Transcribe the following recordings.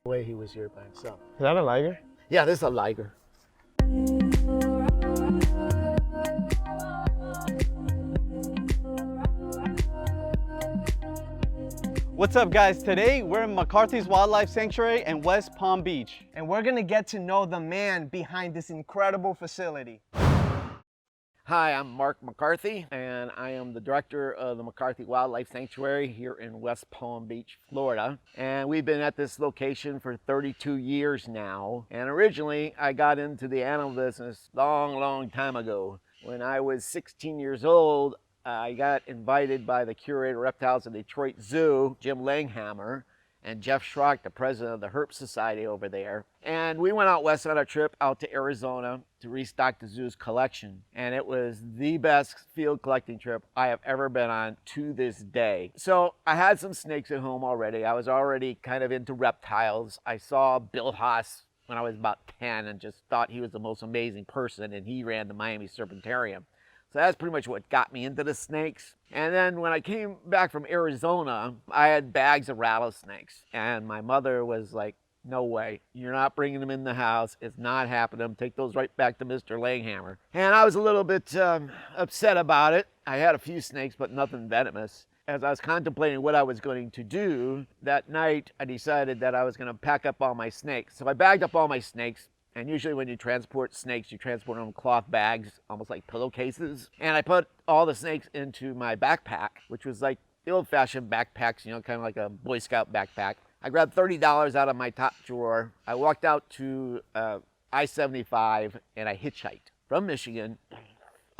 The way he was here by himself. Is that a liger? Yeah, this is a liger. What's up, guys? Today we're in McCarthys Wildlife Sanctuary in West Palm Beach. And we're gonna get to know the man behind this incredible facility. Hi, I'm Mark McCarthy, and I am the director of the McCarthy Wildlife Sanctuary here in West Palm Beach, Florida. And we've been at this location for 32 years now. And originally, I got into the animal business long time ago. When I was 16 years old, I got invited by the curator of reptiles of Detroit Zoo, Jim Langhammer, and Jeff Schrock, the president of the Herp Society over there. And we went out west on a trip out to Arizona to restock the zoo's collection. And it was the best field collecting trip I have ever been on to this day. So I had some snakes at home already. I was already kind of into reptiles. I saw Bill Haas when I was about 10 and just thought he was the most amazing person, and he ran the Miami Serpentarium. So that's pretty much what got me into the snakes. And then when I came back from Arizona, I had bags of rattlesnakes. And my mother was like, no way, you're not bringing them in the house. It's not happening. Take those right back to Mr. Langhammer. And I was a little bit upset about it. I had a few snakes, but nothing venomous. As I was contemplating what I was going to do, that night I decided that I was going to pack up all my snakes. So I bagged up all my snakes. And usually when you transport snakes, you transport them in cloth bags, almost like pillowcases. And I put all the snakes into my backpack, which was like the old-fashioned backpacks, you know, kind of like a Boy Scout backpack. I grabbed $30 out of my top drawer. I walked out to I-75 and I hitchhiked from Michigan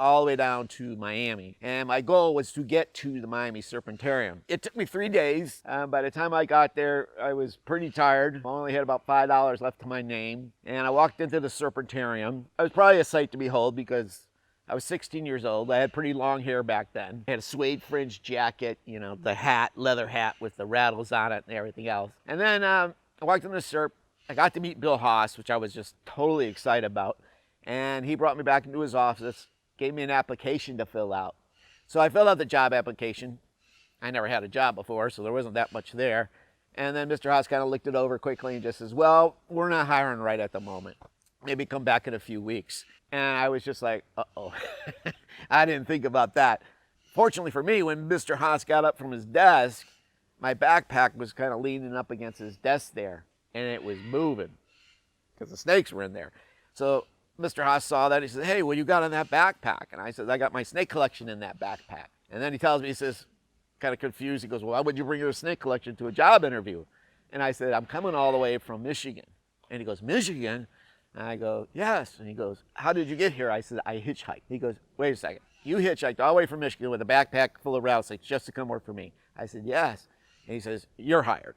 all the way down to Miami. And my goal was to get to the Miami Serpentarium. It took me 3 days. By the time I got there, I was pretty tired. I only had about $5 left to my name. And I walked into the Serpentarium. I was probably a sight to behold because I was 16 years old. I had pretty long hair back then. I had a suede fringe jacket, you know, the hat, leather hat with the rattles on it and everything else. And then I walked in the Serp. I got to meet Bill Haas, which I was just totally excited about. And he brought me back into his office, gave me an application to fill out. So I filled out the job application. I never had a job before, so there wasn't that much there. And then Mr. Haas kind of looked it over quickly and just says, well, we're not hiring right at the moment. Maybe come back in a few weeks. And I was just like, uh-oh. I didn't think about that. Fortunately for me, when Mr. Haas got up from his desk, my backpack was kind of leaning up against his desk there, and it was moving because the snakes were in there. So Mr. Haas saw that. He said, hey, what you got in that backpack? And I said, I got my snake collection in that backpack. And then he tells me, he says, kind of confused, he goes, well, why would you bring your snake collection to a job interview? And I said, I'm coming all the way from Michigan. And he goes, Michigan? And I go, yes. And he goes, how did you get here? I said, I hitchhiked. He goes, wait a second. You hitchhiked all the way from Michigan with a backpack full of rattlesnakes just to come work for me? I said, yes. And he says, you're hired.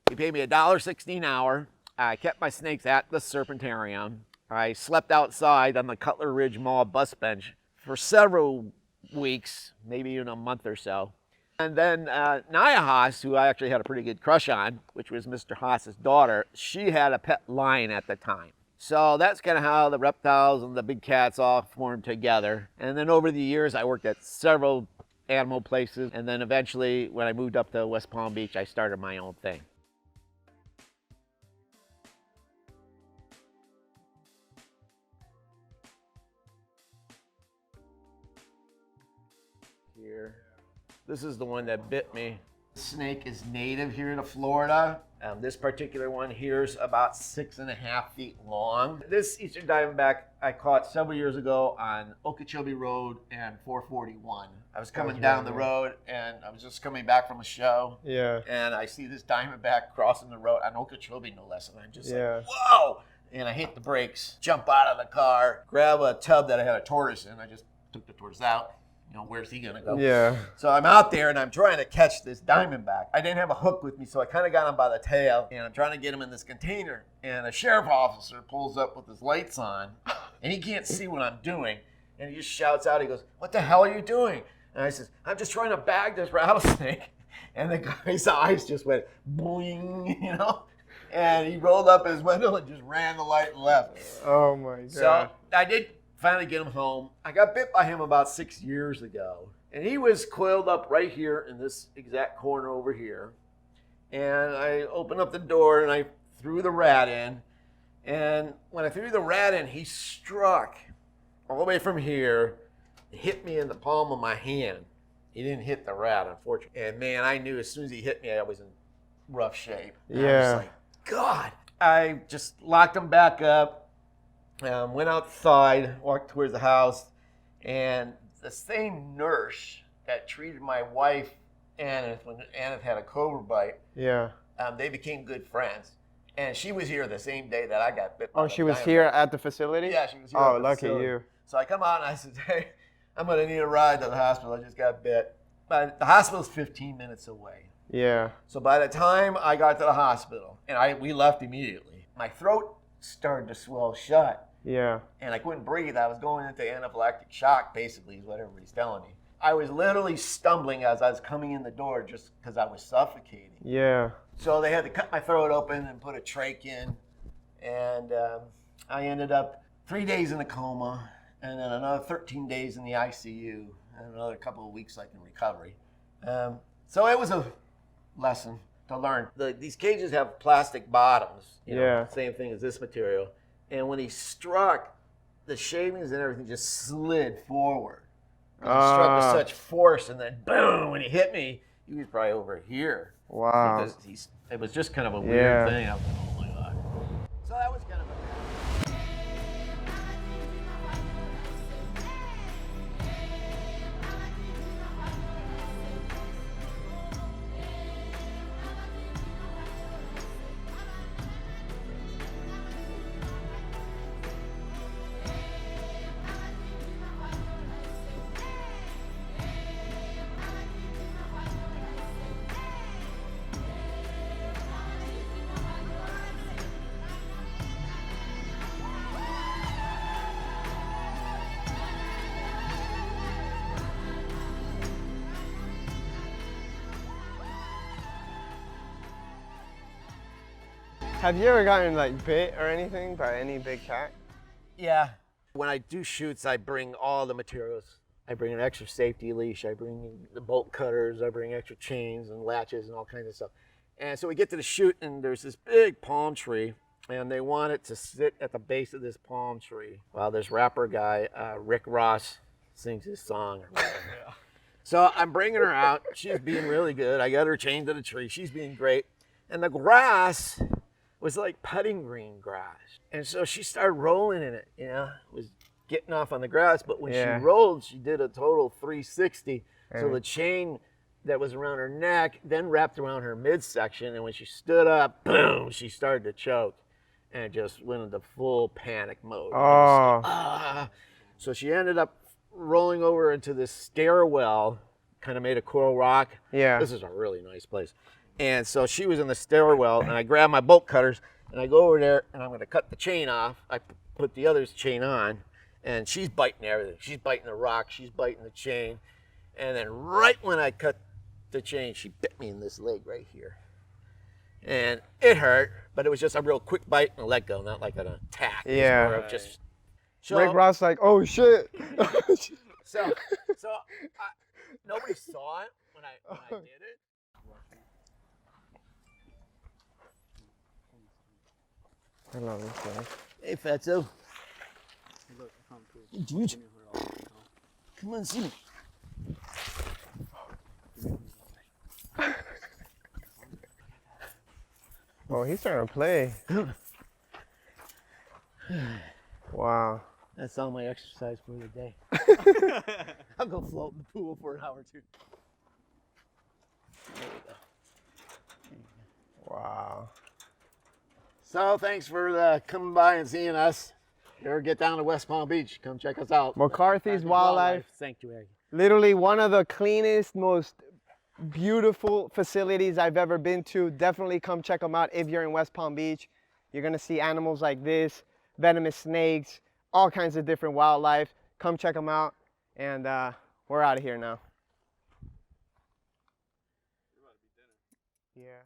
He paid me $1.60 an hour. I kept my snakes at the Serpentarium. I slept outside on the Cutler Ridge Mall bus bench for several weeks, maybe even a month or so. And then Naya Haas, who I actually had a pretty good crush on, which was Mr. Haas's daughter, she had a pet lion at the time. So that's kind of how the reptiles and the big cats all formed together. And then over the years, I worked at several animal places. And then eventually, when I moved up to West Palm Beach, I started my own thing. Here. This is the one that bit me. This snake is native here to Florida. This particular one here is about 6.5 feet long. This eastern diamondback I caught several years ago on Okeechobee Road and 441. I was coming down the road and I was just coming back from a show. Yeah. And I see this diamondback crossing the road on Okeechobee, no less. And I'm just like, whoa! And I hit the brakes, jump out of the car, grab a tub that I had a tortoise in. I just took the tortoise out. You know, where's he gonna go? Yeah. So I'm out there and I'm trying to catch this diamondback. I didn't have a hook with me, so I kind of got him by the tail and I'm trying to get him in this container. And a sheriff officer pulls up with his lights on and he can't see what I'm doing. And he just shouts out, he goes, what the hell are you doing? And I says, I'm just trying to bag this rattlesnake. And the guy's eyes just went boing, you know? And he rolled up his window and just ran the light and left. Oh my God. So I did finally get him home. I got bit by him about 6 years ago. And he was coiled up right here in this exact corner over here. And I opened up the door and I threw the rat in. And when I threw the rat in, he struck all the way from here, hit me in the palm of my hand. He didn't hit the rat, unfortunately. And man, I knew as soon as he hit me, I was in rough shape. And I was like, God. I just locked him back up, went outside, walked towards the house, and the same nurse that treated my wife, Aneth, when Aneth had a cobra bite, they became good friends. And she was here the same day that I got bit by the she was dynamite. here at the facility? Yeah, she was here. Oh, at the lucky facility. you. So I come out and I said, hey, I'm going to need a ride to the hospital. I just got bit. But the hospital's 15 minutes away. Yeah. So by the time I got to the hospital, and we left immediately, my throat started to swell shut. Yeah. And I couldn't breathe. I was going into anaphylactic shock, basically, is what everybody's telling me. I was literally stumbling as I was coming in the door just because I was suffocating. Yeah. So they had to cut my throat open and put a trach in. And I ended up 3 days in a coma, and then another 13 days in the ICU, and another couple of weeks like in recovery. So it was a lesson to learn. These cages have plastic bottoms, you know, same thing as this material. And when he struck, the shavings and everything just slid forward. He struck with such force, and then boom, when he hit me, he was probably over here. Wow. Because it was just kind of a weird thing. I was like, oh my God. So that was kind of a Have you ever gotten like bit or anything by any big cat? Yeah. When I do shoots, I bring all the materials. I bring an extra safety leash. I bring the bolt cutters. I bring extra chains and latches and all kinds of stuff. And so we get to the shoot, and there's this big palm tree, and they want it to sit at the base of this palm tree while this rapper guy, Rick Ross, sings his song. So I'm bringing her out. She's being really good. I got her chained to the tree. She's being great. And the grass was like putting green grass. And so she started rolling in it, you know, was getting off on the grass, but when she rolled, she did a total 360. So the chain that was around her neck then wrapped around her midsection, and when she stood up, boom, she started to choke and just went into full panic mode. So she ended up rolling over into this stairwell, kind of made of coral rock. Yeah. This is a really nice place. And so she was in the stairwell, and I grabbed my bolt cutters, and I go over there, and I'm going to cut the chain off. I put the other's chain on, and she's biting everything. She's biting the rock. She's biting the chain. And then right when I cut the chain, she bit me in this leg right here. And it hurt, but it was just a real quick bite and a let go, not like an attack. Yeah. More of just, Rick Ross like, oh shit. So nobody saw it when I did it. I love this guy. Hey, Fatso. Hey, dude. Come on, see me. Oh, he's trying to play. Wow. That's all my exercise for the day. I'll go float in the pool for an hour or two. There we go. Wow. So thanks for coming by and seeing us. If you ever get down to West Palm Beach, come check us out. McCarthys Wildlife Sanctuary. Literally one of the cleanest, most beautiful facilities I've ever been to. Definitely come check them out if you're in West Palm Beach. You're gonna see animals like this, venomous snakes, all kinds of different wildlife. Come check them out, and we're out of here now. Yeah.